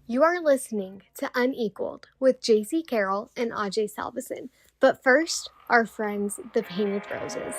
You are listening to Unequaled with Jaycee Carroll and Ajay Salvesen. But first, our friends, the Painted Roses.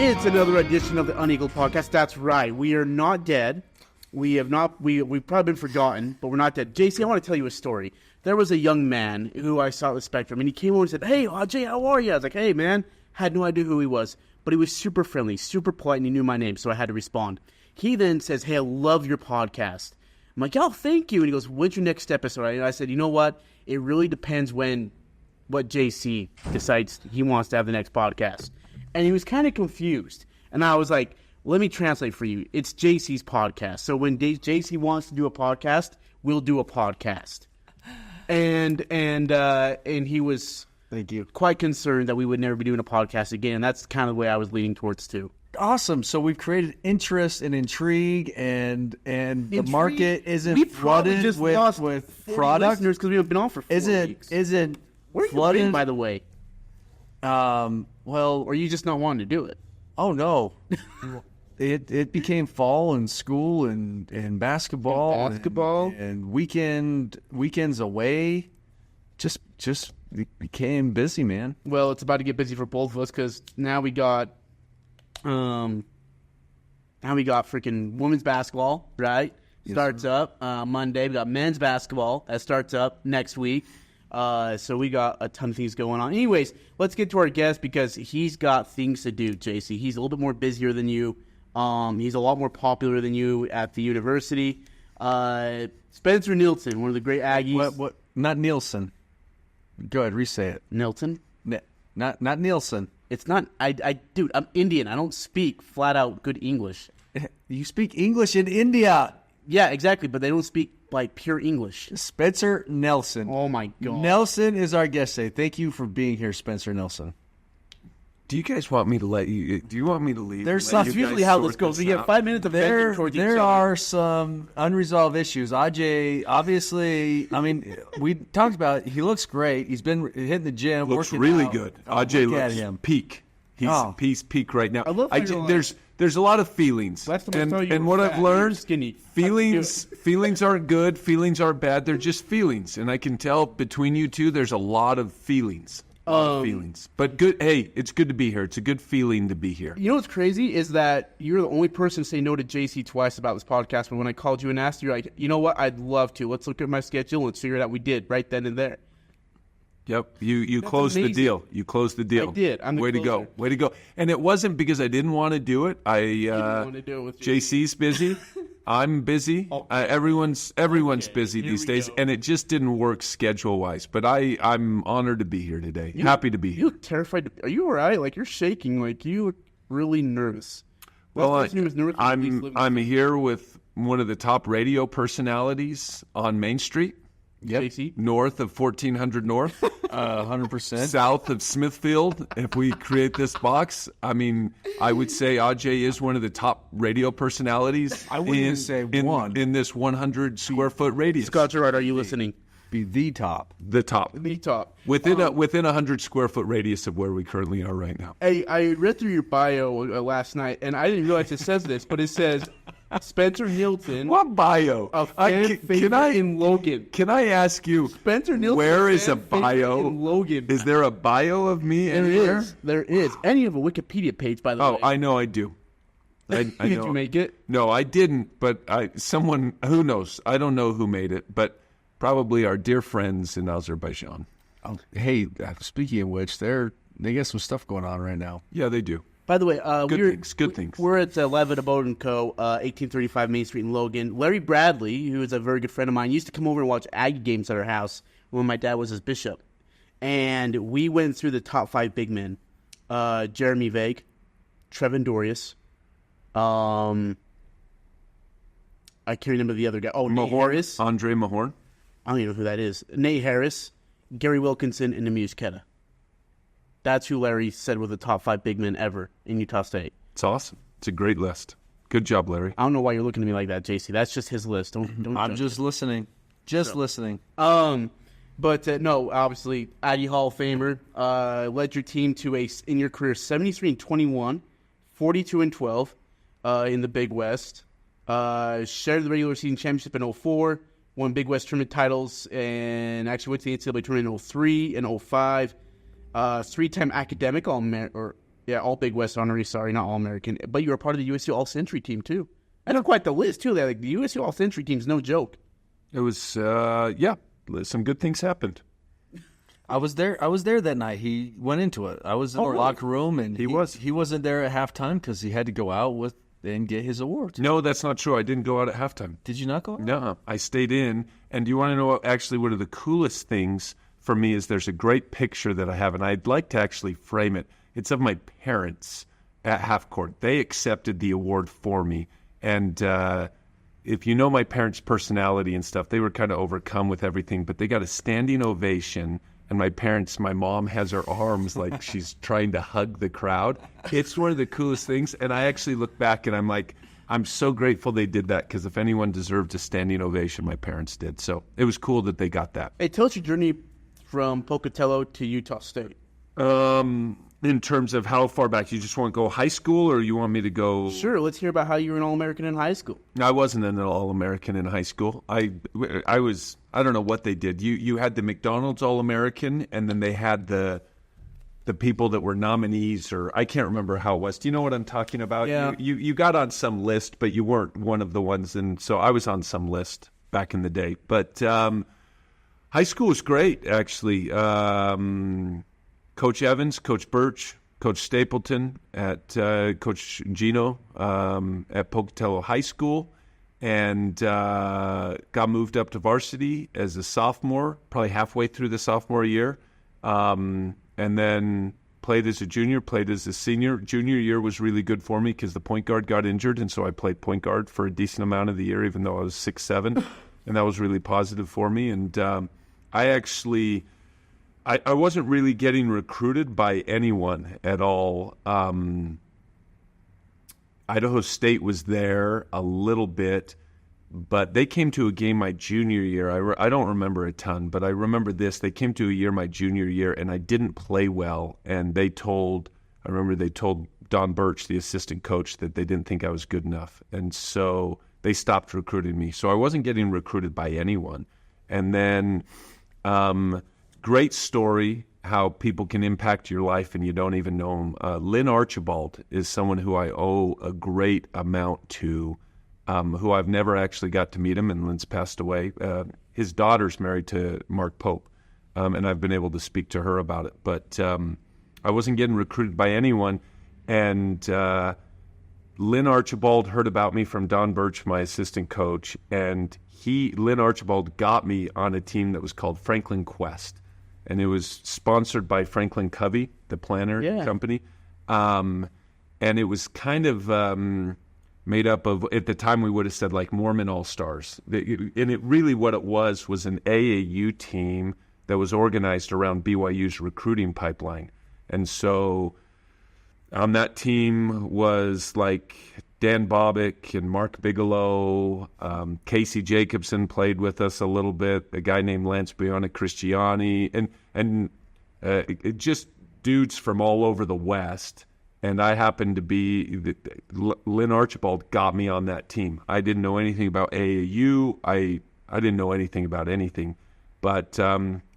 It's another edition of the Unequal Podcast. That's right. We are not dead. We've probably been forgotten, but we're not dead. Jaycee, I want to tell you a story. There was a young man who I saw at the Spectrum, and he came over and said, "Hey, Ajay, how are you?" I was like, "Hey, man." Had no idea who he was, but he was super friendly, super polite, and he knew my name, so I had to respond. He then says, "Hey, I love your podcast." I'm like, "Oh, thank you." And he goes, "When's your next episode?" And I said, "You know what? It really depends what Jaycee decides he wants to have the next podcast." And he was kind of confused. And I was like, let me translate for you. It's Jaycee's podcast. So when Jaycee wants to do a podcast, we'll do a podcast. And he was quite concerned that we would never be doing a podcast again. And that's kind of the way I was leaning towards too. Awesome. So we've created interest and intrigue, and the market isn't flooded with product. Because we've been on for 4 weeks. Isn't Where are you flooded, been, by the way? Or are you just not wanting to do it? Oh no. It became fall and school and basketball and weekends away. Just became busy, man. Well, it's about to get busy for both of us because now we got freaking women's basketball, right? Yes, Starts up Monday. We got men's basketball that starts up next week. So we got a ton of things going on. Anyways, let's get to our guest because he's got things to do, Jaycee. He's a little bit more busier than you. He's a lot more popular than you at the university. Spencer Nielsen, one of the great Aggies. What? Not Nielsen. Go ahead, re-say it. Nielsen? Not Nielsen. It's not. Dude, I'm Indian. I don't speak flat out good English. You speak English in India. Yeah, exactly, but they don't speak like pure English. Spencer Nelson. Oh my God. Nelson is our guest today. Thank you for being here, Spencer Nelson. Do you guys want me to do you want me to leave? That's usually how this goes. We have 5 minutes of venting towards each other. There are some unresolved issues. Ajay, obviously, I mean, we talked about it. He looks great. He's been hitting the gym. Looks working really out. good. Ajay looks peak. He's peak right now. There's a lot of feelings. And what I've learned, feelings aren't good, feelings aren't bad. They're just feelings. And I can tell between you two, there's a lot of feelings. But good. Hey, it's good to be here. It's a good feeling to be here. You know what's crazy is that you're the only person to say no to Jaycee twice about this podcast. But when I called you and asked you, you're like, you know what? I'd love to. Let's look at my schedule. Let's figure it out. We did right then and there. Yep, you closed the deal. You closed the deal. I did. I'm the Way closer. to go. And it wasn't because I didn't want to do it. didn't want to do it with JC's busy. I'm busy. Everyone's busy these days, and it just didn't work schedule wise. But I'm honored to be here today. Happy to be here. You look terrified. Are you all right? Like you're shaking. Like you look really nervous. Well, I'm here with one of the top radio personalities on Main Street. Yep. Jaycee? North of 1400 North. 100%. South of Smithfield, if we create this box. I mean, I would say Ajay is one of the top radio personalities. I wouldn't say one. In this 100 square foot radius. Scott Gerard, are you listening? Be the top. The top. The top. Within a 100 square foot radius of where we currently are right now. Hey, I read through your bio last night, and I didn't realize it says this, but it says Spencer Nielsen. What bio? In Logan. Can I ask you, Spencer Nielsen, where is a bio? In Logan. Is there a bio of me anywhere? There is. And you have a Wikipedia page, by the way. Oh, I know I do. I Did know. you make it? No, I didn't, but someone, who knows? I don't know who made it, but probably our dear friends in Azerbaijan. Oh, hey, speaking of which, they got some stuff going on right now. Yeah, they do. By the way, good things. We're at Levitt Abode & Co., 1835 Main Street in Logan. Larry Bradley, who is a very good friend of mine, used to come over and watch Aggie games at our house when my dad was his bishop. And we went through the top 5 big men. Jeremy Vague, Trevin Dorius, I can't remember the other guy. Oh, Nate Harris. Andre Mahorn. I don't even know who that is. Nate Harris, Gary Wilkinson, and Amuse Ketta. That's who Larry said were the top 5 big men ever in Utah State. It's awesome. It's a great list. Good job, Larry. I don't know why you're looking at me like that, Jaycee. That's just his list. Don't. I'm just listening. Listening. But no, obviously, Aggie Hall of Famer, led your team to in your career 73-21, 42-12 in the Big West. Shared the regular season championship in 2004, won Big West tournament titles, and actually went to the NCAA tournament in 2003 and 2005. 3-time academic All Big West honoree. Sorry, not All American, but you were part of the USU All Century team too. That's quite the list too. Like the USU All Century team's no joke. It was some good things happened. I was there that night. He went into it. I was in the locker room, and he wasn't there at halftime because he had to go out and get his awards. No, that's not true. I didn't go out at halftime. Did you not go out? No, I stayed in. And do you want to know one of the coolest things for me is there's a great picture that I have, and I'd like to actually frame it. It's of my parents at half court. They accepted the award for me. And if you know my parents' personality and stuff, they were kind of overcome with everything, but they got a standing ovation. And my mom has her arms like she's trying to hug the crowd. It's one of the coolest things. And I actually look back and I'm like, I'm so grateful they did that, because if anyone deserved a standing ovation, my parents did. So it was cool that they got that. Hey, tell us your journey from Pocatello to Utah State. In terms of how far back, you just want to go high school, or you want me to go? Sure, let's hear about how you were an All-American in high school. I wasn't an All-American in high school. I don't know what they did. You had the McDonald's All-American, and then they had the people that were nominees, or I can't remember how it was. Do you know what I'm talking about? Yeah. You got on some list, but you weren't one of the ones, and so I was on some list back in the day. But high school was great, actually. Coach Evans, Coach Birch, Coach Stapleton, at Coach Gino at Pocatello High School, and got moved up to varsity as a sophomore, probably halfway through the sophomore year, and then played as a junior, played as a senior. Junior year was really good for me because the point guard got injured, and so I played point guard for a decent amount of the year, even though I was 6'7", and that was really positive for me. And I wasn't really getting recruited by anyone at all. Idaho State was there a little bit, but they came to a game my junior year. I don't remember a ton, but I remember this. They came to a year my junior year, and I didn't play well. And they told Don Birch, the assistant coach, that they didn't think I was good enough. And so they stopped recruiting me. So I wasn't getting recruited by anyone. And then great story, how people can impact your life and you don't even know them. Lynn Archibald is someone who I owe a great amount to, who I've never actually got to meet him, and Lynn's passed away. His daughter's married to Mark Pope, and I've been able to speak to her about it. But I wasn't getting recruited by anyone, and Lynn Archibald heard about me from Don Birch, my assistant coach, and Lynn Archibald got me on a team that was called Franklin Quest. And it was sponsored by Franklin Covey, the planner company. And it was kind of made up of, at the time we would have said like Mormon All-Stars. And it really what it was an AAU team that was organized around BYU's recruiting pipeline. And so on that team was like Dan Bobick and Mark Bigelow. Casey Jacobson played with us a little bit. A guy named Lance Biona Cristiani, and just dudes from all over the West. And I happened to be Lynn Archibald got me on that team. I didn't know anything about AAU. I didn't know anything about anything, but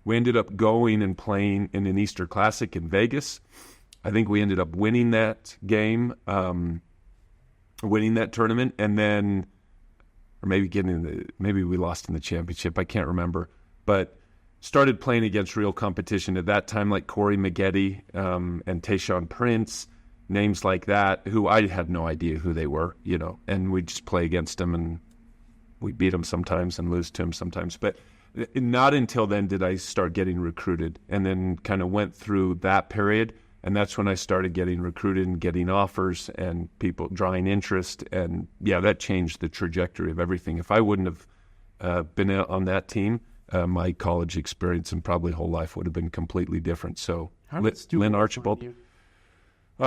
we ended up going and playing in an Easter Classic in Vegas. I think we ended up winning that game. Winning that tournament, and then, or maybe we lost in the championship. I can't remember, but started playing against real competition at that time, like Corey Maggette and Tayshaun Prince, names like that, who I had no idea who they were, and we'd just play against them, and we beat them sometimes and lose to them sometimes. But not until then did I start getting recruited, and then kind of went through that period. And that's when I started getting recruited and getting offers and people drawing interest. And, that changed the trajectory of everything. If I wouldn't have been on that team, my college experience and probably whole life would have been completely different. So, Lynn Archibald.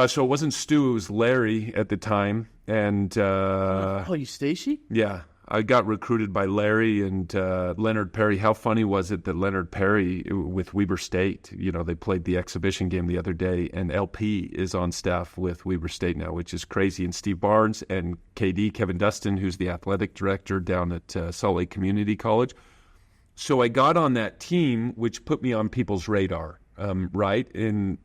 So it wasn't Stu, it was Larry at the time. And you Stacey? Yeah. I got recruited by Larry and Leonard Perry. How funny was it that Leonard Perry with Weber State, they played the exhibition game the other day, and LP is on staff with Weber State now, which is crazy. And Steve Barnes and KD, Kevin Dustin, who's the athletic director down at Salt Lake Community College. So I got on that team, which put me on people's radar, right? I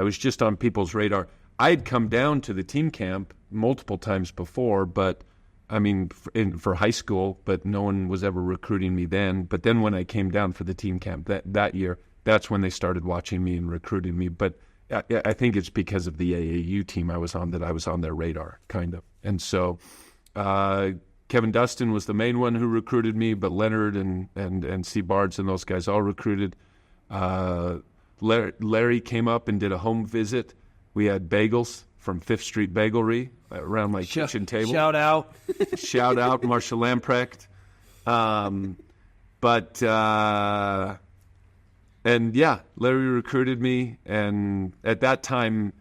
was just on people's radar. I'd come down to the team camp multiple times before, but for high school, but no one was ever recruiting me then. But then when I came down for the team camp that year, that's when they started watching me and recruiting me. But I think it's because of the AAU team I was on that I was on their radar, kind of. And so Kevin Dustin was the main one who recruited me, but Leonard and C. Barnes and those guys all recruited. Larry came up and did a home visit. We had bagels from Fifth Street Bagelry around my kitchen table. Shout out. Shout out, Marcia Lamprecht. Larry recruited me. And at that time,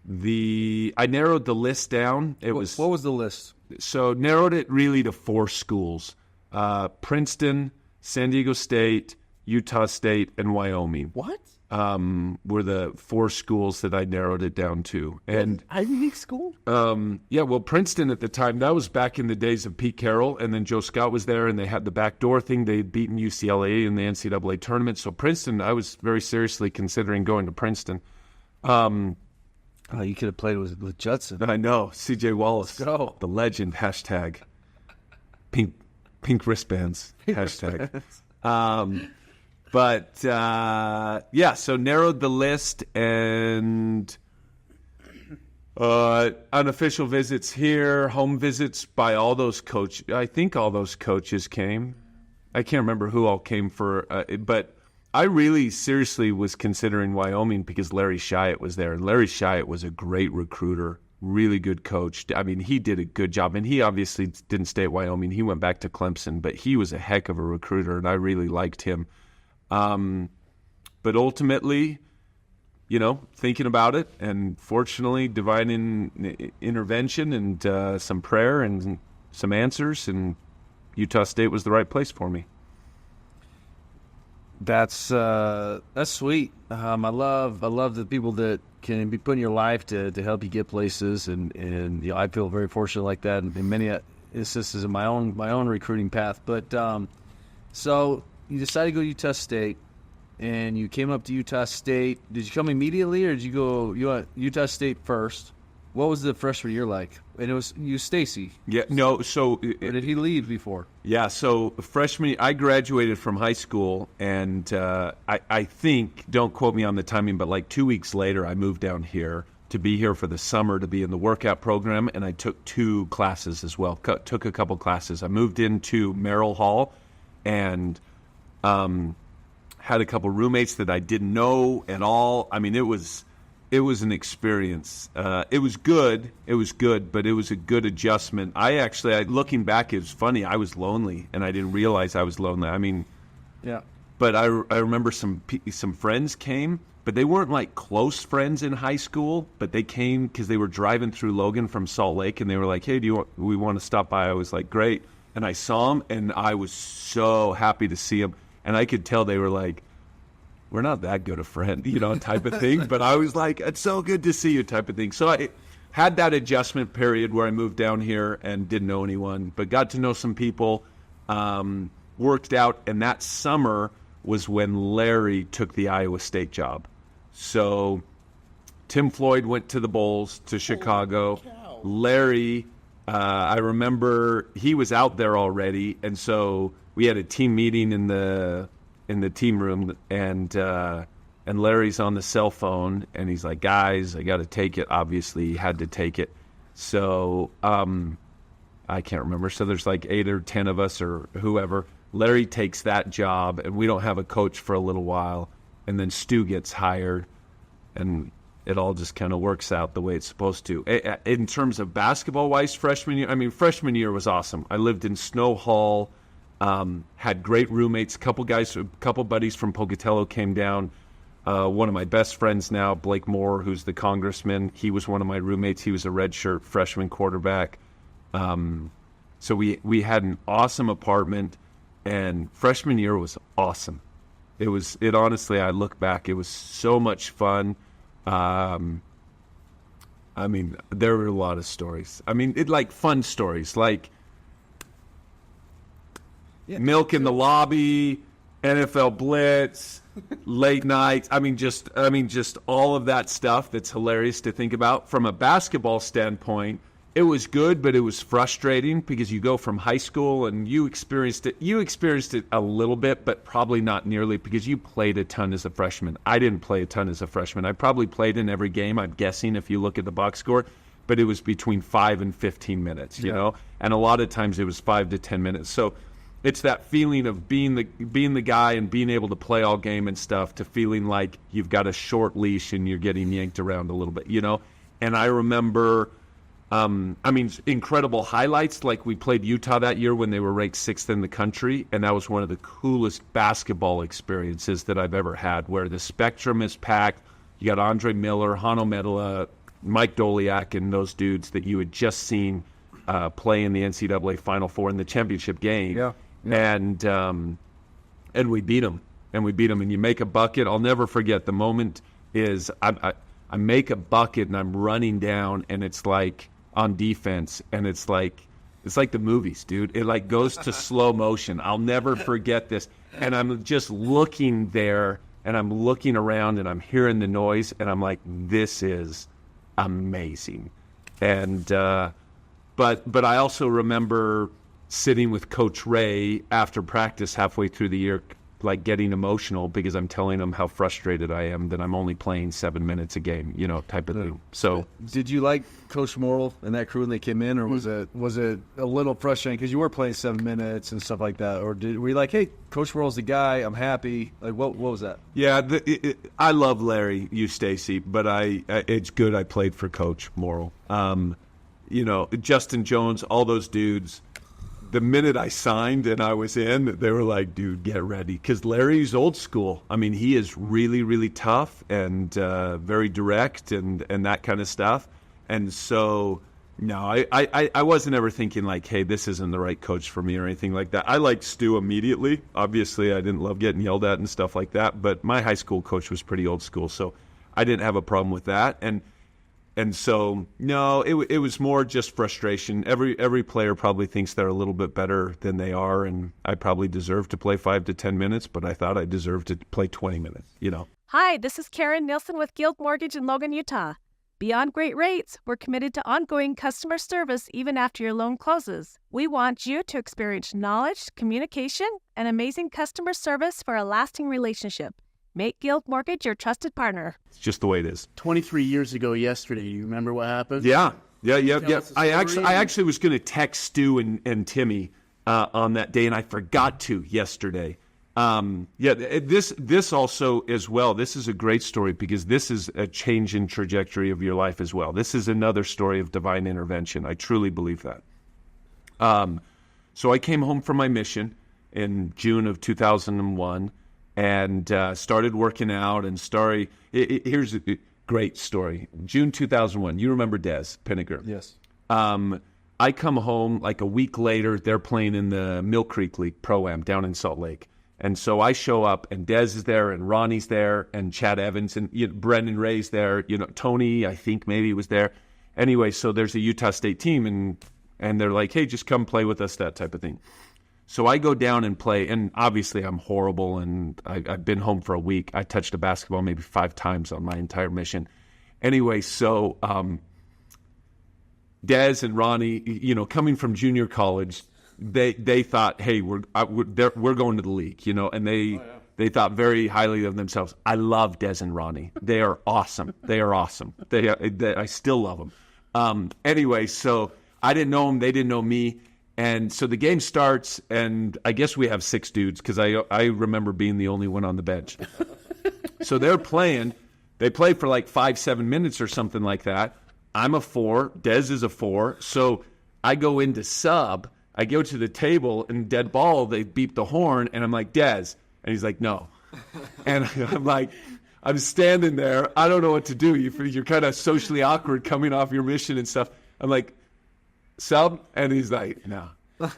I narrowed the list down. What was the list? So narrowed it really to 4 schools. Princeton, San Diego State, Utah State, and Wyoming. What? Were the 4 schools that I narrowed it down to. And Ivy League school? Princeton at the time, that was back in the days of Pete Carroll, and then Joe Scott was there, and they had the backdoor thing. They had beaten UCLA in the NCAA tournament. So Princeton, I was very seriously considering going to Princeton. You could have played with Judson. I know. C.J. Wallace. Let's go. The legend, hashtag. Pink wristbands, hashtag. So narrowed the list, and unofficial visits here, home visits by all those coaches. I think all those coaches came. I can't remember who all came but I really seriously was considering Wyoming because Larry Shiat was there. And Larry Shiat was a great recruiter, really good coach. He did a good job. And he obviously didn't stay at Wyoming. He went back to Clemson, but he was a heck of a recruiter, and I really liked him. But ultimately, thinking about it, and fortunately, divine intervention and some prayer and some answers, and Utah State was the right place for me. That's sweet. I love the people that can be put in your life to help you get places, and I feel very fortunate like that in many instances in my own recruiting path. But so you decided to go to Utah State, and you came up to Utah State. Did you come immediately, or did you go Utah State first? What was the freshman year like? And it was you, Stacey. Yeah, no. So or did he leave before? Yeah. So freshman, I graduated from high school, and I think, don't quote me on the timing, but like 2 weeks later, I moved down here to be here for the summer to be in the workout program, and I took 2 classes as well. Took a couple classes. I moved into Merrill Hall, and had a couple roommates that I didn't know at all. It was an experience. It was good, but it was a good adjustment. Looking back, it was funny. I was lonely, and I didn't realize I was lonely. Yeah. But I remember some friends came, but they weren't like close friends in high school. But they came because they were driving through Logan from Salt Lake, and they were like, "Hey, we want to stop by?" I was like, "Great." And I saw them, and I was so happy to see them. And I could tell they were like, we're not that good a friend, type of thing. But I was like, it's so good to see you type of thing. So I had that adjustment period where I moved down here and didn't know anyone, but got to know some people, worked out. And that summer was when Larry took the Iowa State job. So Tim Floyd went to the Bulls, to Chicago. Larry, I remember he was out there already. And so we had a team meeting in the team room, and Larry's on the cell phone, and he's like, "Guys, I got to take it." Obviously, he had to take it. So I can't remember. So there's like 8 or 10 of us or whoever. Larry takes that job, and we don't have a coach for a little while. And then Stu gets hired, and it all just kind of works out the way it's supposed to. In terms of basketball-wise, freshman year was awesome. I lived in Snow Hall. Had great roommates. A couple buddies from Pocatello came down. One of my best friends now, Blake Moore, who's the congressman, he was one of my roommates. He was a redshirt freshman quarterback. So we had an awesome apartment, and freshman year was awesome. It honestly, I look back, it was so much fun. I mean, there were a lot of stories. I mean, fun stories, like milk in the lobby, NFL blitz, late nights. I mean, just all of that stuff that's hilarious to think about. From a basketball standpoint, it was good, but it was frustrating because you go from high school and you experienced it a little bit, but probably not nearly, because you played a ton as a freshman. I didn't play a ton as a freshman. I probably played in every game, I'm guessing, if you look at the box score, but it was between 5 and 15 minutes, you know? And a lot of times it was 5 to 10 minutes. So it's that feeling of being the guy and being able to play all game and stuff, to feeling like you've got a short leash and you're getting yanked around a little bit, you know? And I remember, incredible highlights. Like, we played Utah that year when they were ranked 6th in the country, and that was one of the coolest basketball experiences that I've ever had, where the spectrum is packed. You got Andre Miller, Hano Medela, Mike Doliak, and those dudes that you had just seen play in the NCAA Final Four in the championship game. Yeah. And we beat them. And you make a bucket. I'll never forget the moment. Is I make a bucket and I'm running down, and it's like on defense, and it's like the movies, dude. It like goes to slow motion. I'll never forget this. And I'm just looking there, and I'm looking around, and I'm hearing the noise, and I'm like, this is amazing. And but I also remember sitting with Coach Ray after practice halfway through the year, like getting emotional because I'm telling him how frustrated I am that I'm only playing 7 minutes a game, you know, type of thing. So, did you like Coach Morrill and that crew when they came in, or was it a little frustrating because you were playing 7 minutes and stuff like that, or were you like, hey, Coach Morrill's the guy, I'm happy? Like, what was that? Yeah, I love Larry Stacy, but it's good I played for Coach Morrill. You know, Justin Jones, all those dudes. The minute I signed and I was in, they were like, dude, get ready. Because Larry's old school. I mean, he is really, really tough and very direct and that kind of stuff. And so, no, I wasn't ever thinking like, hey, this isn't the right coach for me or anything like that. I liked Stu immediately. Obviously, I didn't love getting yelled at and stuff like that. But my high school coach was pretty old school, so I didn't have a problem with that. And so, no, it was more just frustration. Every player probably thinks they're a little bit better than they are, and I probably deserve to play 5 to 10 minutes, but I thought I deserved to play 20 minutes, you know. Hi, this is Karen Nielsen with Guild Mortgage in Logan, Utah. Beyond great rates, we're committed to ongoing customer service even after your loan closes. We want you to experience knowledge, communication, and amazing customer service for a lasting relationship. Make Guild Mortgage your trusted partner. It's just the way it is. 23 years ago yesterday, you remember what happened? Yeah. I actually was going to text Stu and Timmy on that day, and I forgot to yesterday. This also as well, this is a great story because this is a change in trajectory of your life as well. This is another story of divine intervention. I truly believe that. So I came home from my mission in June of 2001. And started working out and here's a great story. June 2001. You remember Des Pinniger? Yes. I come home like a week later. They're playing in the Mill Creek League Pro-Am down in Salt Lake. And so I show up, and Des is there, and Ronnie's there, and Chad Evans, and Brendan Ray's there. You know, Tony, I think maybe was there. Anyway, so there's a Utah State team, and they're like, hey, just come play with us, that type of thing. So I go down and play, and obviously I'm horrible, and I've been home for a week. I touched a basketball maybe 5 times on my entire mission. Anyway, so Des and Ronnie, you know, coming from junior college, they thought, hey, we're going to the league, you know, and they thought very highly of themselves. I love Des and Ronnie. They are awesome. I still love them. Anyway, so I didn't know them. They didn't know me. And so the game starts, and I guess we have 6 dudes because I remember being the only one on the bench. So they're playing. They play for like 5-7 minutes or something like that. I'm a 4. Des is a 4. So I go into sub. I go to the table and dead ball, they beep the horn, and I'm like, Dez. And he's like, no. And I'm like, I'm standing there. I don't know what to do. You're kind of socially awkward coming off your mission and stuff. I'm like, sub? And he's like, no.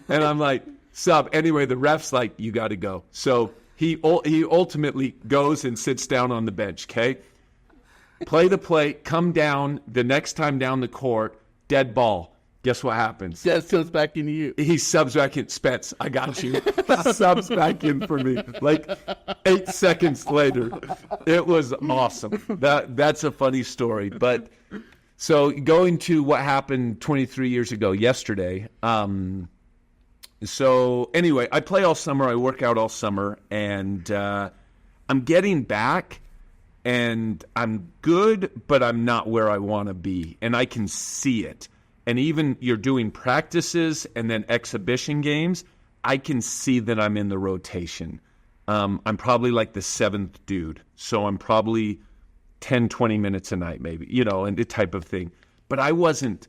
And I'm like, sub. Anyway, the ref's like, you got to go. So he ultimately goes and sits down on the bench, okay? Play the play, come down, the next time down the court, dead ball. Guess what happens? That subs back into you. He subs back in. Spence, I got you. Subs back in for me. Like 8 seconds later. It was awesome. That's a funny story. But so going to what happened 23 years ago yesterday. So anyway, I play all summer. I work out all summer. And I'm getting back. And I'm good, but I'm not where I want to be. And I can see it. And even you're doing practices and then exhibition games, I can see that I'm in the rotation. I'm probably like the 7th dude. So I'm probably 10, 20 minutes a night maybe, and the type of thing. But I wasn't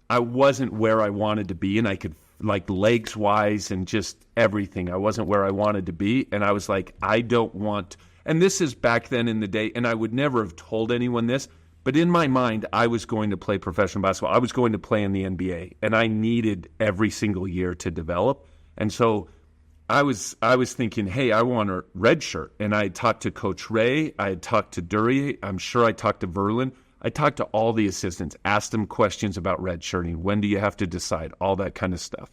where I wanted to be, and I could, like, legs-wise and just everything. I wasn't where I wanted to be, and I was like, I don't want... And this is back then in the day, and I would never have told anyone this, but in my mind, I was going to play professional basketball. I was going to play in the NBA, and I needed every single year to develop. And so I was thinking, hey, I want a red shirt. And I had talked to Coach Ray. I had talked to Duryea. I'm sure I talked to Verlin. I talked to all the assistants, asked them questions about red shirting. When do you have to decide? All that kind of stuff.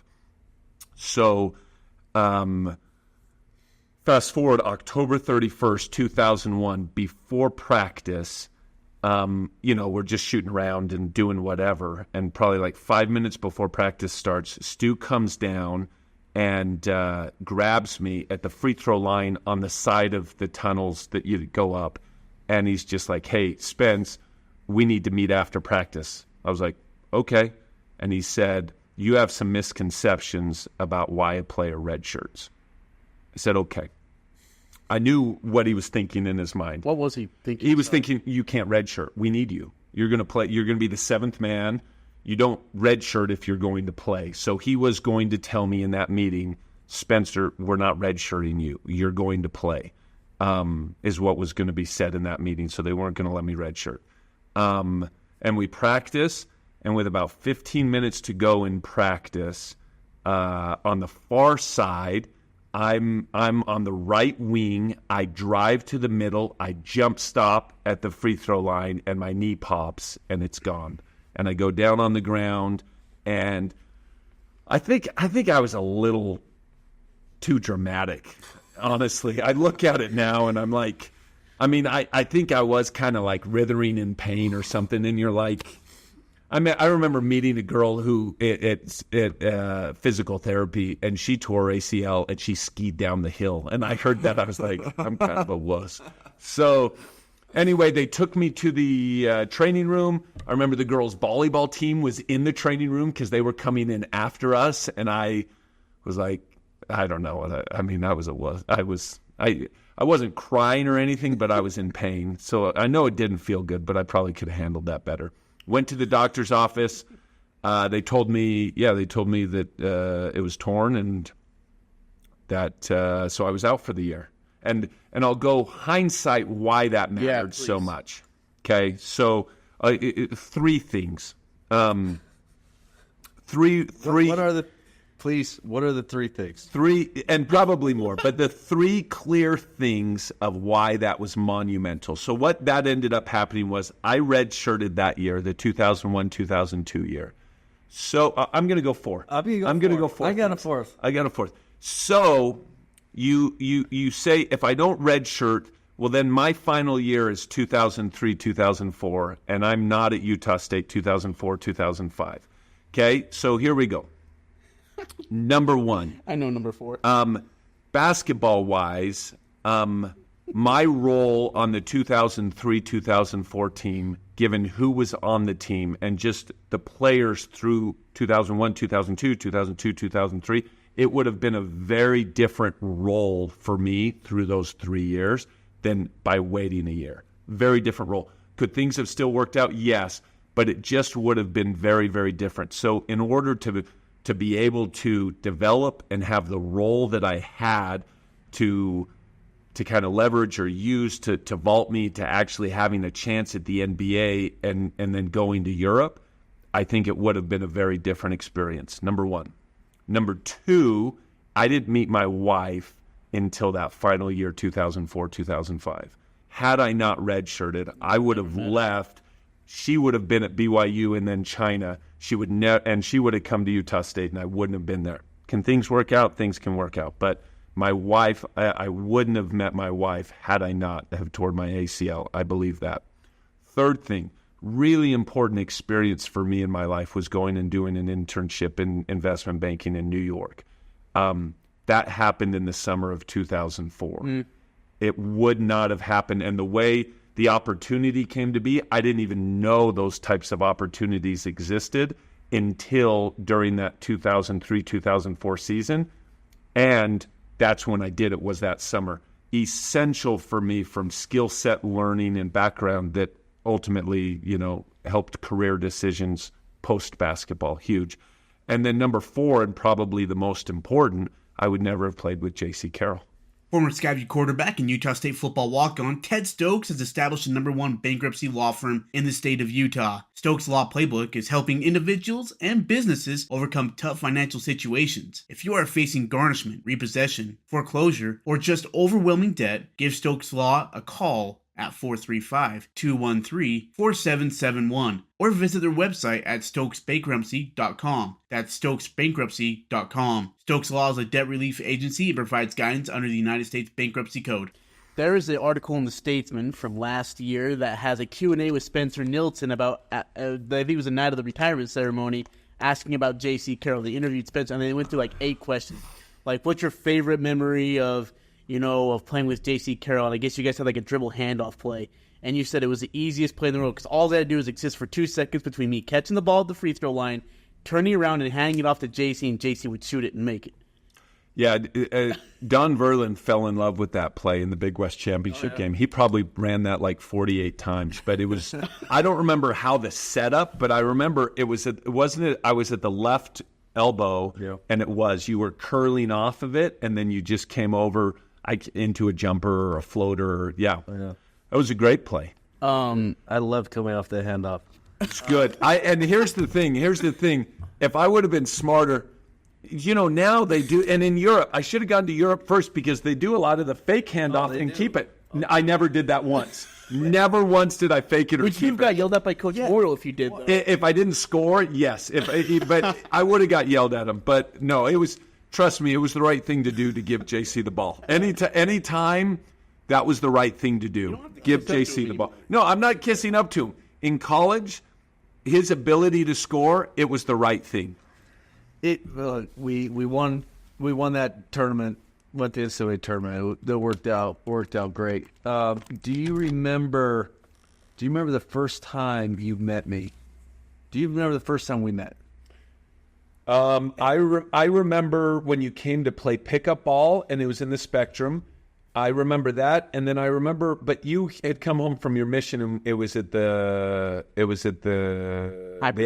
So fast forward October 31st, 2001, before practice, we're just shooting around and doing whatever. And probably like 5 minutes before practice starts, Stu comes down and grabs me at the free throw line on the side of the tunnels that you go up. And he's just like, hey, Spence, we need to meet after practice. I was like, okay. And he said, you have some misconceptions about why a player redshirts. I said, okay. I knew what he was thinking in his mind. What was he thinking? He was thinking, you can't redshirt. We need you. You're going to play. You're going to be the 7th man. You don't redshirt if you're going to play. So he was going to tell me in that meeting, Spencer, we're not redshirting you. You're going to play, is what was going to be said in that meeting. So they weren't going to let me redshirt. And we practice, and with about 15 minutes to go in practice, on the far side, I'm on the right wing. I drive to the middle. I jump stop at the free throw line, and my knee pops, and it's gone. And I go down on the ground, and I think I was a little too dramatic, honestly. I look at it now, and I'm like, I think I was kind of like writhing in pain or something, and you're like, I remember meeting a girl who at physical therapy, and she tore ACL and she skied down the hill. And I heard that, I was like, I'm kind of a wuss. So anyway, they took me to the training room. I remember the girls' volleyball team was in the training room because they were coming in after us. And I was like, I don't know. I was a wuss. I wasn't crying or anything, but I was in pain. So I know it didn't feel good, but I probably could have handled that better. Went to the doctor's office. They told me that it was torn, and that so I was out for the year. And I'll go hindsight why that mattered so much. Okay, so 3 things. Three. What are the 3 things? 3, and probably more, but the 3 clear things of why that was monumental. So what that ended up happening was I redshirted that year, the 2001-2002 year. So I'm going to go 4. I'm going to go 4. I got a 4th. I got a 4th. So you say if I don't redshirt, well, then my final year is 2003-2004, and I'm not at Utah State 2004-2005. Okay, so here we go. Number 1. I know number 4. Basketball-wise, my role on the 2003-2004 team, given who was on the team and just the players through 2001, 2002, 2002, 2003, it would have been a very different role for me through those 3 years than by waiting a year. Very different role. Could things have still worked out? Yes, but it just would have been very, very different. So in order to to be able to develop and have the role that I had to kind of leverage or use to vault me to actually having a chance at the NBA and then going to Europe, I think it would have been a very different experience, number one. Number two, I didn't meet my wife until that final year, 2004, 2005. Had I not redshirted, I would have left. She would have been at BYU and then China. She would have come to Utah State, and I wouldn't have been there. Can things work out? Things can work out. But my wife, I wouldn't have met my wife had I not have torn my ACL. I believe that. Third thing, really important experience for me in my life was going and doing an internship in investment banking in New York. That happened in the summer of 2004. It would not have happened. And the way the opportunity came to be, I didn't even know those types of opportunities existed until during that 2003-2004 season. And that's when I did it, was that summer. Essential for me from skill set learning and background that ultimately, helped career decisions post-basketball. Huge. And then number 4, and probably the most important, I would never have played with Jaycee Carroll. Former Scabby quarterback and Utah State football walk-on, Ted Stokes has established the #1 bankruptcy law firm in the state of Utah. Stokes' law playbook is helping individuals and businesses overcome tough financial situations. If you are facing garnishment, repossession, foreclosure, or just overwhelming debt, give Stokes Law a call at 435-213-4771 or visit their website at stokesbankruptcy.com. That's stokesbankruptcy.com. Stokes Law is a debt relief agency and provides guidance under the United States Bankruptcy Code. There is an article in the Statesman from last year that has a Q&A with Spencer Nilsson about, I think it was the night of the retirement ceremony, asking about Jaycee Carroll. They interviewed Spencer, and they went through 8 questions. What's your favorite memory of playing with Jaycee Carroll? And I guess you guys had a dribble handoff play. And you said it was the easiest play in the world because all they had to do was exist for 2 seconds between me catching the ball at the free throw line, turning around and handing it off to Jaycee, and Jaycee would shoot it and make it. Yeah, Don Verlin fell in love with that play in the Big West Championship game. He probably ran that 48 times, but it was I don't remember how the setup, but I remember I was at the left elbow, and you were curling off of it, and then you just came over into a jumper or a floater. That was a great play. I love coming off the handoff. It's good. And here's the thing. If I would have been smarter, now they do. And in Europe, I should have gone to Europe first because they do a lot of the fake handoff and keep it. I never did that once. Never once did I fake it or keep it. Would you have got yelled at by Coach Morrill if you did that? If I didn't score, yes. But I would have got yelled at him. But no, it was. Trust me, it was the right thing to do to give Jaycee the ball. Anytime, that was the right thing to do. Give Jaycee the ball. No, I'm not kissing up to him. In college, his ability to score, it was the right thing. We won that tournament. Went to the NCAA tournament. It worked out great. Do you remember the first time you met me? Do you remember the first time we met? I remember when you came to play pickup ball, and it was in the Spectrum. I remember that, and then I remember, but you had come home from your mission, and it was at the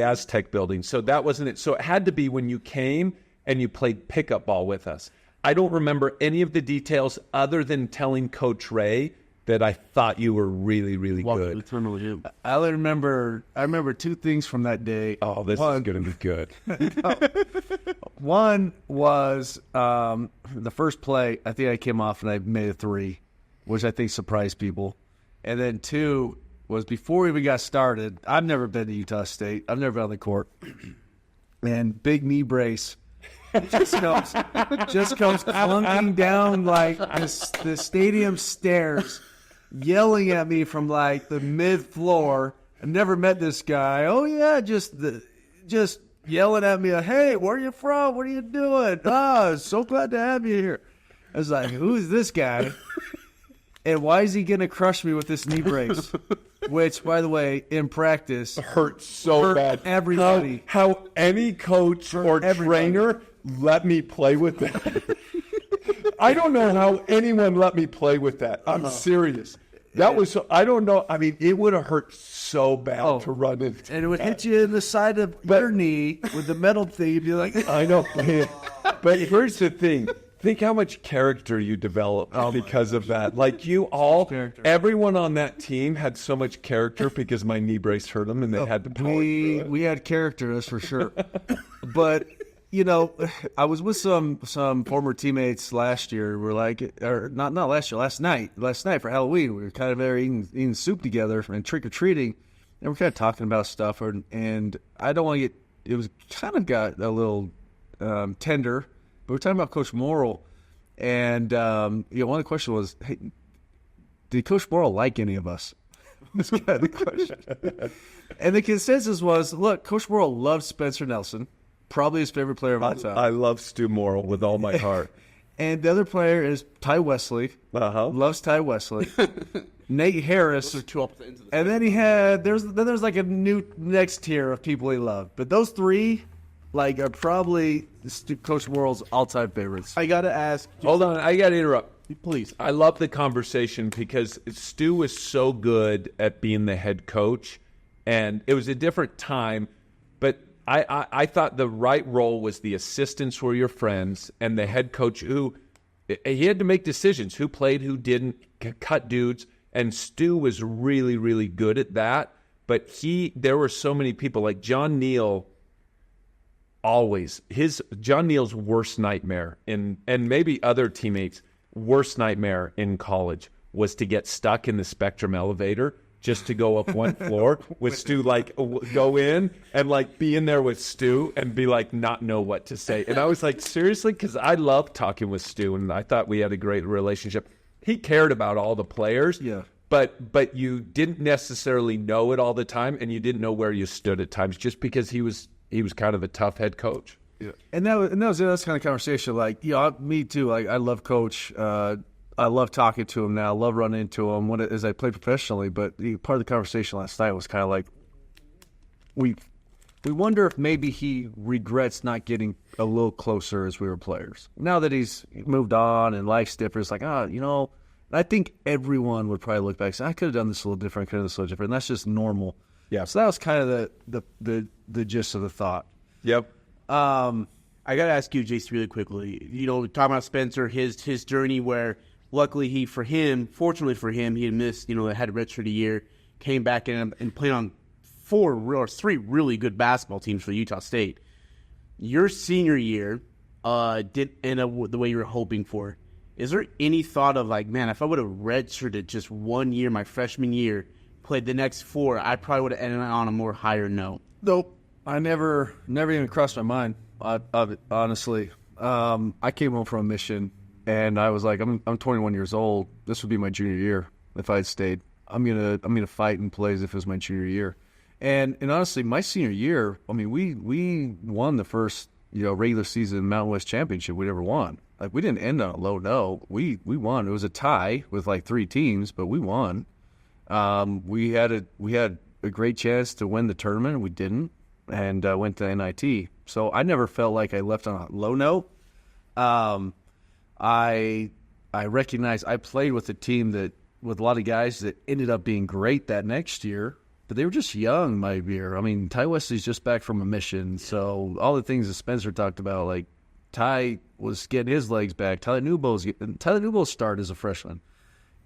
Aztec building. So that wasn't it. So it had to be when you came and you played pickup ball with us. I don't remember any of the details other than telling Coach Ray that I thought you were really, really good. I remember 2 things from that day. Oh, this is going to be good. One was the first play. I think I came off and I made a 3, which I think surprised people. And then 2 was before we even got started. I've never been to Utah State. I've never been on the court. And big knee brace just comes clunking down the stadium stairs, yelling at me from the mid floor. I've never met this guy. Oh yeah, just yelling at me. Hey, where are you from? What are you doing? So glad to have you here. I was like, who is this guy? And why is he gonna crush me with this knee brace? Which, by the way, in practice hurt so bad. Everybody. How any coach or trainer let me play with that. I don't know how anyone let me play with that. I'm serious. That was, I don't know. I mean, it would have hurt so bad to run into. And it would hit you in the side of your knee with the metal thing. You'd be like, I know. But here's the thing. Think how much character you develop because of that. Like everyone on that team had so much character because my knee brace hurt them and they had to power through it. We had character, that's for sure. But, I was with some former teammates last year. We're like, or not last year, last night for Halloween. We were kind of there eating soup together and trick-or-treating. And we're kind of talking about stuff. And I don't want to it was kind of got a little tender. But we're talking about Coach Morrill, and one of the questions was, "Hey, did Coach Morrill like any of us?" That's kind of the question. And the consensus was, "Look, Coach Morrill loves Spencer Nelson, probably his favorite player of all time. I love Stu Morrill with all my heart." And the other player is Ty Wesley. Loves Ty Wesley. Nate Harris. Those are two opposite ends of the and then there's like a new next tier of people he loved, but those three. Are probably Coach Morrill's all-time favorites. I got to ask. Hold on. I got to interrupt. Please. I love the conversation because Stu was so good at being the head coach, and it was a different time, but I thought the right role was the assistants were your friends, and the head coach who he had to make decisions, who played, who didn't, cut dudes, and Stu was really, really good at that, but there were so many people, like John Neal. Always John Neal's worst nightmare and maybe other teammates' worst nightmare in college was to get stuck in the Spectrum elevator just to go up one floor with Stu, go in and be in there with Stu and be not know what to say. And I was like, seriously? Because I loved talking with Stu and I thought we had a great relationship. He cared about all the players. Yeah. But you didn't necessarily know it all the time and you didn't know where you stood at times just because he was kind of a tough head coach. Yeah. And that was kind of conversation. Me too. I love Coach. I love talking to him now. I love running into him as I play professionally. But part of the conversation last night was kind of we wonder if maybe he regrets not getting a little closer as we were players. Now that he's moved on and life's different, it's I think everyone would probably look back and say, I could have done this a little different, I could have done this a little different. And that's just normal. Yeah. So that was kind of the gist of the thought. Yep. I got to ask you, Jaycee, really quickly. Talking about Spencer, his journey where luckily fortunately for him, he had missed, had a redshirt a year, came back and played on three really good basketball teams for Utah State. Your senior year didn't end up the way you were hoping for. Is there any thought of if I would have redshirted just 1 year, my freshman year, played the next 4, I probably would have ended on a more higher note? Nope. I never even crossed my mind of it, honestly. I came home from a mission, and I was like, I'm 21 years old. This would be my junior year if I had stayed. I'm gonna fight and play as if it was my junior year. And honestly, my senior year, we won the first regular season Mountain West championship we'd ever won. We didn't end on a low note. We won. It was a tie with 3 teams, but we won. We had a great chance to win the tournament, and we didn't, and went to NIT. So I never felt like I left on a low note. I recognize I played with a team with a lot of guys that ended up being great that next year, but they were just young my year. Ty Wesley's just back from a mission, so all the things that Spencer talked about, Ty was getting his legs back. Tyler Newbold's start as a freshman.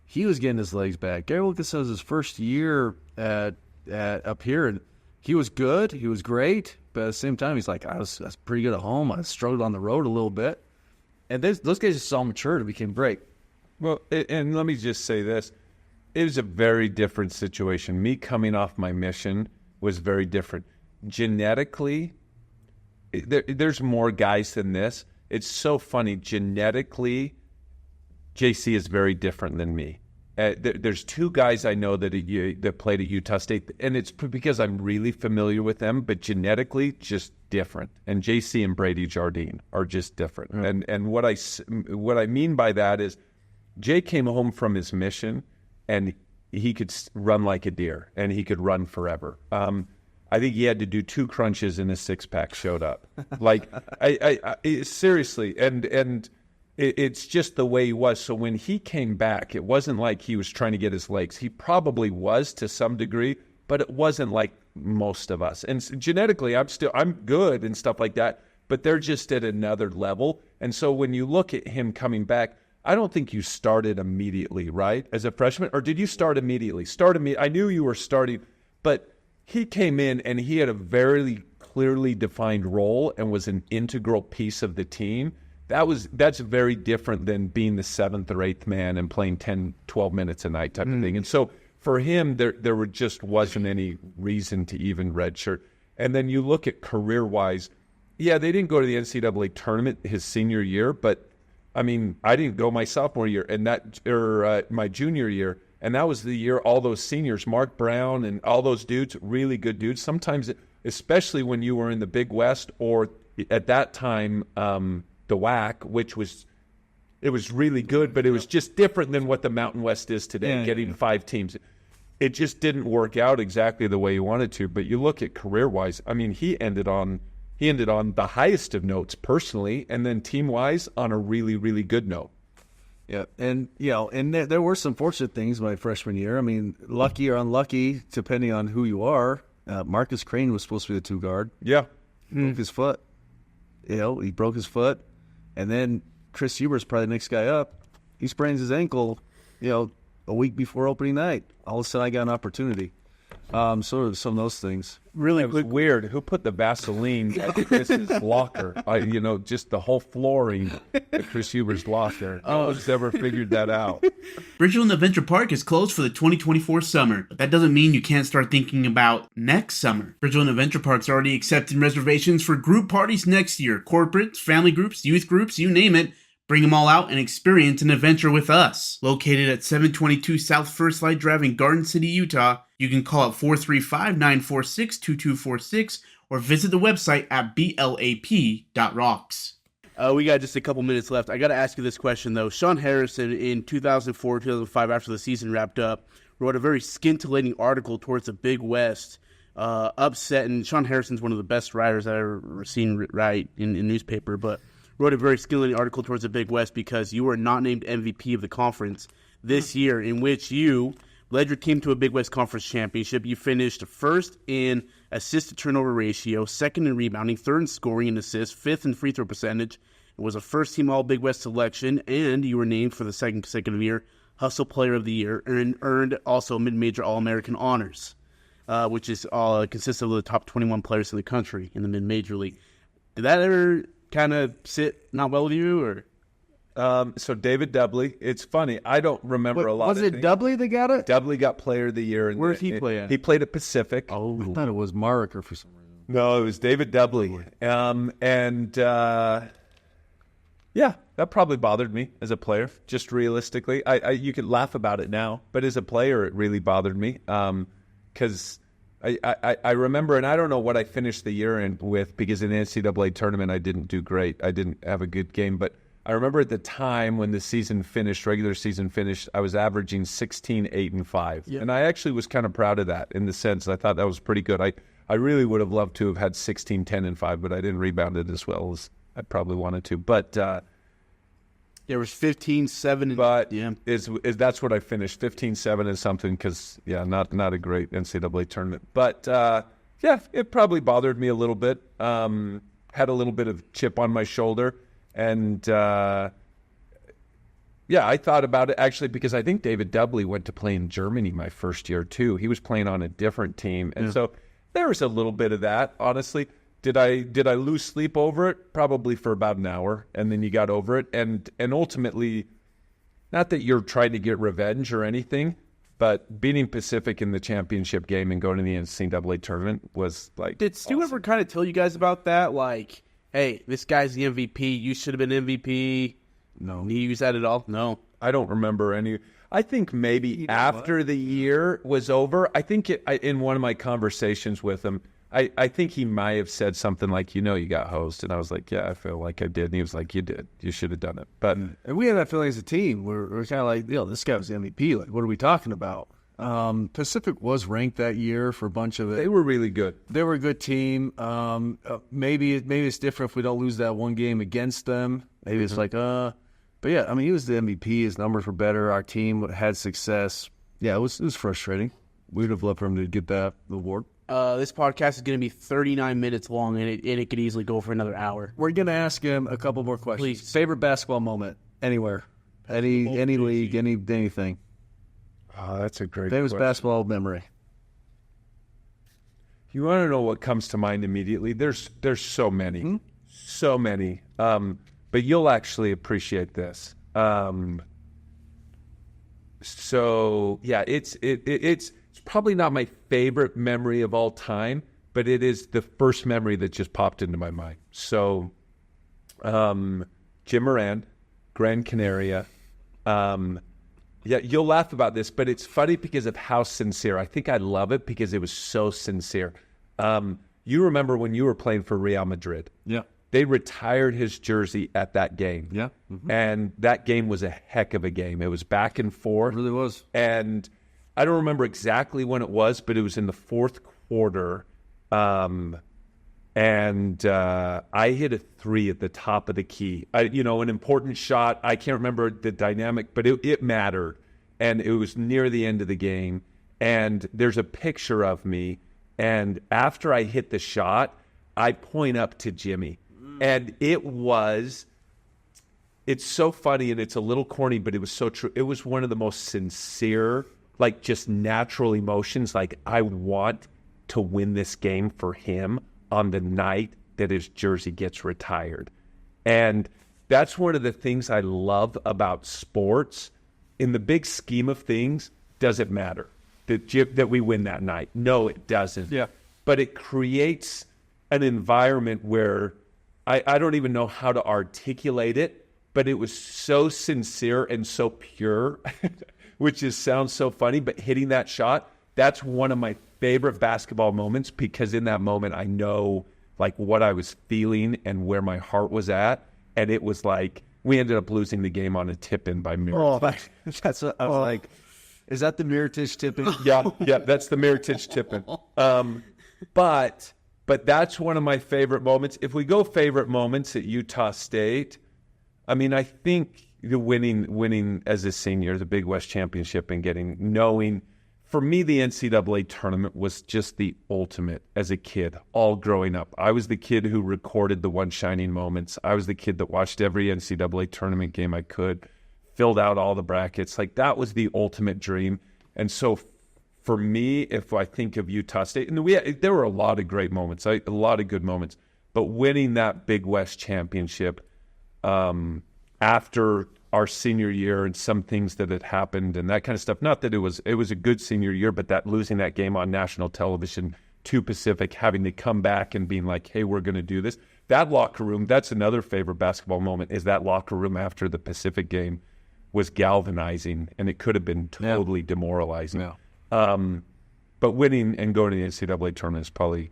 He was getting his legs back. Gary Wilkinson was his first year at up here, and he was good. He was great, but at the same time, he's I was pretty good at home. I struggled on the road a little bit. And those guys just all matured and became great. Well, and let me just say this. It was a very different situation. Me coming off my mission was very different. Genetically, there's more guys than this. It's so funny. Genetically, Jaycee is very different than me. There's 2 guys I know that played at Utah State, and it's because I'm really familiar with them, but genetically, just different. And Jaycee and Brady Jardine are just different. Mm. And what I mean by that is Jay came home from his mission, and he could run like a deer, and he could run forever. I think he had to do 2 crunches and his 6-pack showed up. I seriously, and It's just the way he was. So when he came back, it wasn't like he was trying to get his legs. He probably was to some degree, but it wasn't like most of us. And genetically, I'm good and stuff like that, but they're just at another level. And so when you look at him coming back, I don't think you started immediately, right? As a freshman, or did you start immediately? I knew you were starting, but he came in and he had a very clearly defined role and was an integral piece of the team. That's very different than being the seventh or eighth man and playing 10, 12 minutes a night type of thing. And so for him, there just wasn't any reason to even redshirt. And then you look at career-wise, yeah, they didn't go to the NCAA tournament his senior year, but I mean, I didn't go my sophomore year my junior year, and that was the year all those seniors, Mark Brown and all those dudes, really good dudes. Sometimes, especially when you were in the Big West or at that time, the WAC, which was really good, but it was just different than what the Mountain West is today, getting 5 teams. It just didn't work out exactly the way you wanted to. But you look at career-wise, I mean, he ended on the highest of notes personally, and then team-wise on a really, really good note. Yeah, and there were some fortunate things my freshman year. I mean, lucky or unlucky, depending on who you are. Marcus Crane was supposed to be the 2 guard. Yeah, he broke his foot. He broke his foot, and then Chris Huber's probably the next guy up. He sprains his ankle, a week before opening night. All of a sudden, I got an opportunity. So some of those things. Really quick, weird. Who put the Vaseline at Chris's locker? Just the whole flooring at Chris Huber's locker. No one's ever figured that out. Bridgeland Adventure Park is closed for the 2024 summer, but that doesn't mean you can't start thinking about next summer. Bridgeland Adventure Park's already accepting reservations for group parties next year. Corporates, family groups, youth groups, you name it. Bring them all out and experience an adventure with us. Located at 722 South First Light Drive in Garden City, Utah, you can call at 435-946-2246 or visit the website at blap.rocks. We got just a couple minutes left. I got to ask you this question, though. Sean Harrison, in 2004, 2005, after the season wrapped up, wrote a very scintillating article towards the Big West, upset. And Sean Harrison's one of the best writers I've ever seen write in newspaper, but wrote a very scintillating article towards the Big West because you were not named MVP of the conference this year, in which you led your team to a Big West Conference championship. You finished first in assist-to-turnover ratio, second in rebounding, third in scoring and assists, fifth in free throw percentage. It was a first-team All-Big West selection, and you were named for the second consecutive year Hustle Player of the Year, and earned also mid-major All-American honors, which is consists of the top 21 players in the country in the mid-major league. Did that ever kind of sit not well with you, or? So David Dudley, it's funny. I don't remember a lot. Was it Dudley that got it? Dudley got Player of the Year. Where did he play at? He played at Pacific. Oh, I thought it was Mark or for some reason. No, it was David Dudley. Yeah, that probably bothered me as a player. Just realistically, you could laugh about it now, but as a player, it really bothered me because. I remember, and I don't know what I finished the year in with, because in the NCAA tournament I didn't do great. I didn't have a good game, but I remember at the time when the season finished, regular season finished, I was averaging 16, 8, and 5. Yep. And I actually was kind of proud of that in the sense I thought that was pretty good. I really would have loved to have had 16, 10, and 5, but I didn't rebound it as well as I probably wanted to. But there was 15, 7, but that's what I finished, 15, 7 and something, because, not a great NCAA tournament. But, it probably bothered me a little bit. Had a little bit of chip on my shoulder. And, I thought about it, actually, because I think David Dudley went to play in Germany my first year, too. He was playing on a different team. And so there was a little bit of that, honestly. Did I lose sleep over it? Probably for about an hour, and then you got over it. And ultimately, not that you're trying to get revenge or anything, but beating Pacific in the championship game and going to the NCAA tournament was like. Did Stu ever kind of tell you guys about that? Like, hey, this guy's the MVP. You should have been MVP. No. Did he use that at all? No. I don't remember any. I think maybe after the year was over, I think in one of my conversations with him, I think he might have said something like, you got hosed. And I was like, yeah, I feel like I did. And he was like, you did. You should have done it. But and we had that feeling as a team. We're kind of like, this guy was the MVP. Like, what are we talking about? Pacific was ranked that year for a bunch of it. They were really good. They were a good team. Maybe it's different if we don't lose that one game against them. Maybe it's like, But yeah, I mean, he was the MVP. His numbers were better. Our team had success. Yeah, it was frustrating. We'd have loved for him to get that award. This podcast is going to be 39 minutes long, and it could easily go for another hour. We're going to ask him a couple more questions. Please. Favorite basketball moment anywhere, any league, anything. Oh, that's a great Famous question. basketball memory. You want to know what comes to mind immediately? There's so many, so many. But you'll actually appreciate this. So yeah, it's probably not my favorite memory of all time, but it is the first memory that just popped into my mind. So, Jim Moran, Gran Canaria. Yeah, you'll laugh about this, but it's funny because of how sincere. I think I love it because it was so sincere. You remember when you were playing for Real Madrid? Yeah. They retired his jersey at that game. Yeah. Mm-hmm. And that game was a heck of a game. It was back and forth. It really was. And I don't remember exactly when it was, but it was in the fourth quarter. I hit a three at the top of the key. An important shot. I can't remember the dynamic, but it mattered. And it was near the end of the game. And there's a picture of me. And after I hit the shot, I point up to Jimmy. And it's so funny and it's a little corny, but it was so true. It was one of the most sincere, like just natural emotions. Like, I want to win this game for him on the night that his jersey gets retired. And that's one of the things I love about sports. In the big scheme of things, does it matter that we win that night? No, it doesn't. Yeah. But it creates an environment where I don't even know how to articulate it, but it was so sincere and so pure, which sounds so funny, but hitting that shot, that's one of my favorite basketball moments because in that moment I know like what I was feeling and where my heart was at, and it was like we ended up losing the game on a tip-in by Miritich. Oh, that's what I was like, is that the Miritich tip-in? Yeah, that's the Miritich tip-in. But that's one of my favorite moments. If we go favorite moments at Utah State, I mean, I think winning as a senior, the Big West Championship and knowing, for me, the NCAA tournament was just the ultimate as a kid, all growing up. I was the kid who recorded the One Shining Moments. I was the kid that watched every NCAA tournament game I could, filled out all the brackets. Like, that was the ultimate dream. And so for me, if I think of Utah State, and there were a lot of great moments, a lot of good moments, but winning that Big West Championship after our senior year and some things that had happened and that kind of stuff, not that it was a good senior year, but that losing that game on national television to Pacific, having to come back and being like, hey, we're going to do this. That locker room, that's another favorite basketball moment, is that locker room after the Pacific game was galvanizing, and it could have been totally demoralizing. Yeah. But winning and going to the NCAA tournament is probably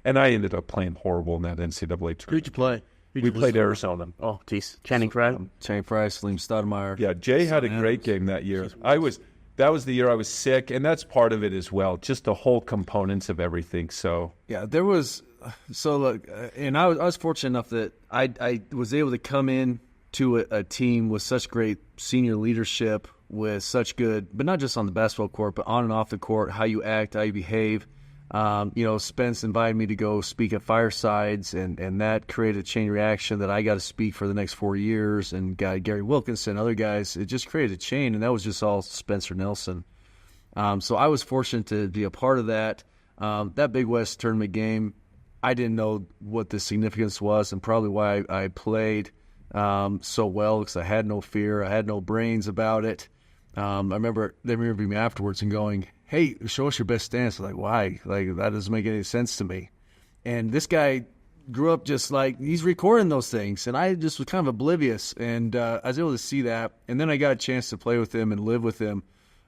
and I ended up playing horrible in that NCAA tournament. Who'd you play? We played Arizona. Oh, geez. Channing Frye? Channing Frye, Salim Stoudemire. Yeah, Jay had a great game that year. That was the year I was sick, and that's part of it as well, just the whole components of everything. So yeah, there was look, and I was fortunate enough that I was able to come in to a team with such great senior leadership, with such good, but not just on the basketball court, but on and off the court, how you act, how you behave. Spence invited me to go speak at Firesides, and that created a chain reaction that I got to speak for the next 4 years, and Gary Wilkinson, other guys. It just created a chain, and that was just all Spencer Nelson. So I was fortunate to be a part of that. That Big West tournament game, I didn't know what the significance was, and probably why I played so well, because I had no fear, I had no brains about it. I remember they interviewed me afterwards and going, hey, show us your best stance. I'm like, why? Like, that doesn't make any sense to me. And this guy grew up just like, he's recording those things. And I just was kind of oblivious. And I was able to see that. And then I got a chance to play with him and live with him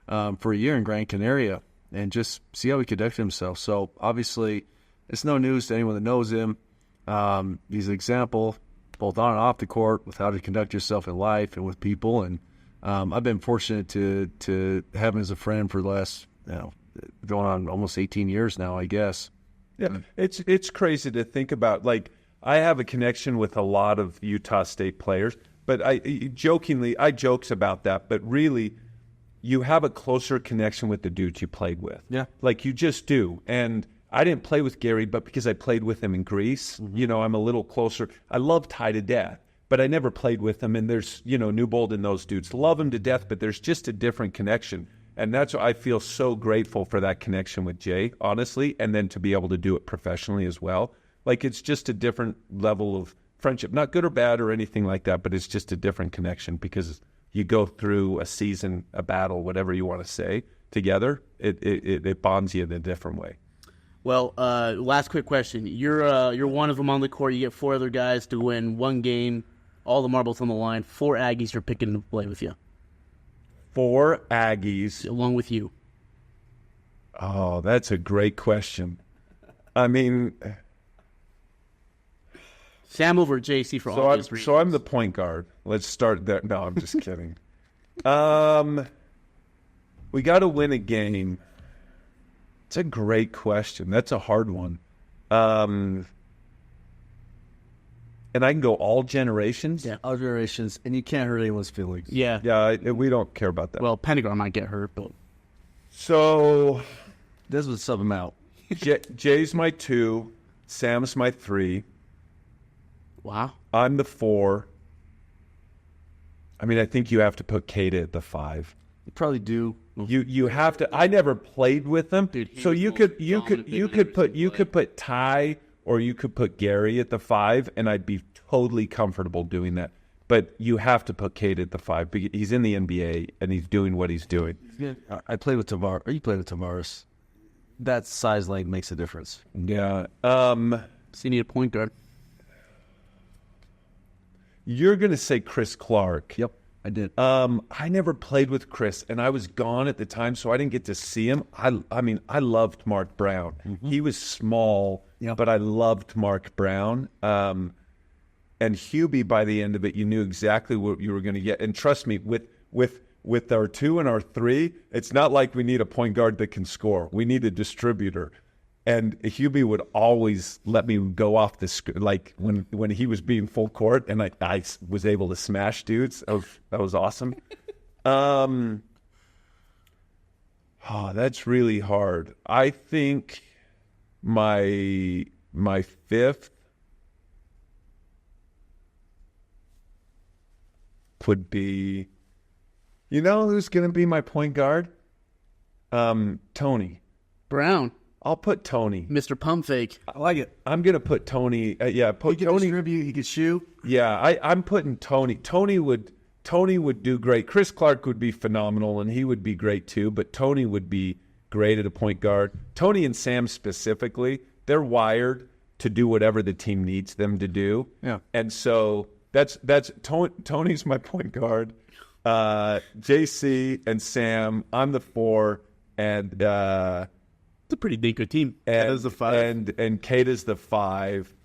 for a year in Gran Canaria and just see how he conducted himself. So, obviously, it's no news to anyone that knows him. He's an example, both on and off the court, with how to conduct yourself in life and with people. And I've been fortunate to have him as a friend for the last, going on almost 18 years now, I guess. Yeah, it's crazy to think about. Like, I have a connection with a lot of Utah State players, But I jokes about that, but really, you have a closer connection with the dudes you played with. Yeah. Like you just do. And I didn't play with Gary, but because I played with him in Greece, I'm a little closer. I love Ty to death, but I never played with him. And there's, Newbold and those dudes love him to death, but there's just a different connection. And that's why I feel so grateful for that connection with Jay, honestly, and then to be able to do it professionally as well. Like it's just a different level of friendship, not good or bad or anything like that, but it's just a different connection because you go through a season, a battle, whatever you want to say, together. It bonds you in a different way. Well, last quick question. You're one of them on the court. You get 4 other guys to win one game, all the marbles on the line. 4 Aggies are picking to play with you. 4 Aggies. Along with you. Oh, that's a great question. I mean... Sam over Jaycee for obvious reasons. So I'm the point guard. Let's start there. No, I'm just kidding. We got to win a game. It's a great question. That's a hard one. And I can go all generations? Yeah, all generations. And you can't hurt anyone's feelings. Yeah. Yeah, we don't care about that. Well, Pentagon might get hurt, but... So... This would sub him out. Jay's my 2. Sam's my 3. Wow. I'm the 4. I mean, I think you have to put Kata at the 5. You probably do. You have to. I never played with them, dude, so you could put Ty or you could put Gary at the 5, and I'd be totally comfortable doing that. But you have to put Kata at the 5 because he's in the NBA and he's doing what he's doing. Yeah. I played with Tavares. Or you played with Tavares. That size length makes a difference. Yeah. So you need a point guard. You're going to say Chris Clark. Yep, I did. I never played with Chris, and I was gone at the time, so I didn't get to see him. I mean, I loved Mark Brown. Mm-hmm. He was small, but I loved Mark Brown. And Hubie, by the end of it, you knew exactly what you were going to get. And trust me, with our 2 and our 3, it's not like we need a point guard that can score. We need a distributor. And Hubie would always let me go off the like when he was being full court, and I was able to smash dudes. That was awesome. Oh, that's really hard. I think my 5th would be, who's going to be my point guard? Tony Brown. I'll put Tony. Mr. Pump Fake. I like it. I'm going to put Tony. Put he can Tony. Distribute, he can shoot. Yeah, I'm putting Tony. Tony would do great. Chris Clark would be phenomenal, and he would be great too, but Tony would be great at a point guard. Tony and Sam specifically, they're wired to do whatever the team needs them to do. Yeah. And so that's Tony's my point guard. JC and Sam, I'm the 4, and it's a pretty good team. Kata's the 5. And Kata's the 5.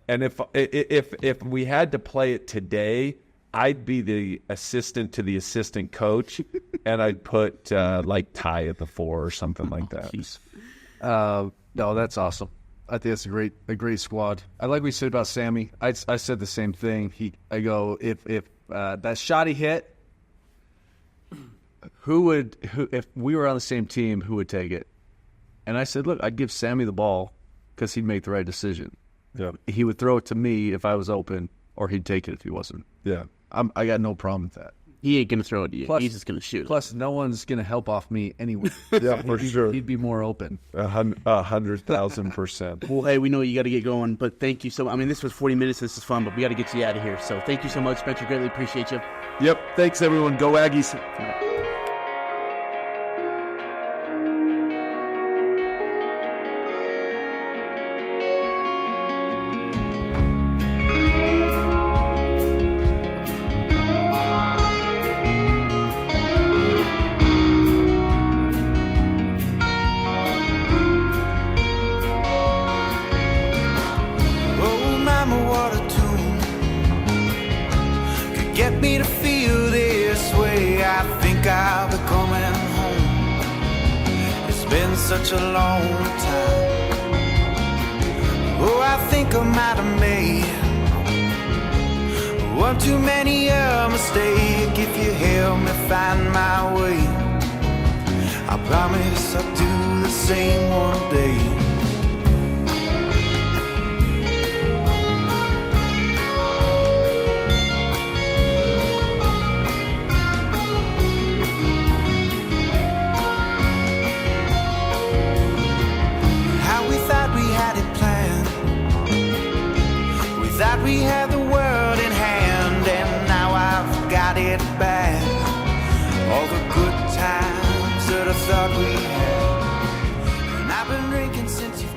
And if we had to play it today, I'd be the assistant to the assistant coach, and I'd put like Ty at the 4 or something like that. No, that's awesome. I think that's a great squad. I like what you said about Sammy. I said the same thing. I go if that shot he hit, who if we were on the same team, who would take it? And I said, look, I'd give Sammy the ball because he'd make the right decision. Yeah. He would throw it to me if I was open, or he'd take it if he wasn't. Yeah. I got no problem with that. He ain't going to throw it to you. Plus, he's just going to shoot. Plus, no one's going to help off me anyway. Yeah, for sure. He'd be more open. 100,000%. Well, hey, we know you got to get going, but thank you so much. I mean, this was 40 minutes. This is fun, but we got to get you out of here. So thank you so much, Spencer. Greatly appreciate you. Yep. Thanks, everyone. Go Aggies. Such a long time. Oh, I think I might have made One too many a mistake. If you help me find my way, I promise I'll do the same one day. How we thought we had it planned. We thought we had the world in hand, and now I've got it bad. All the good times that I thought we had, and I've been drinking since you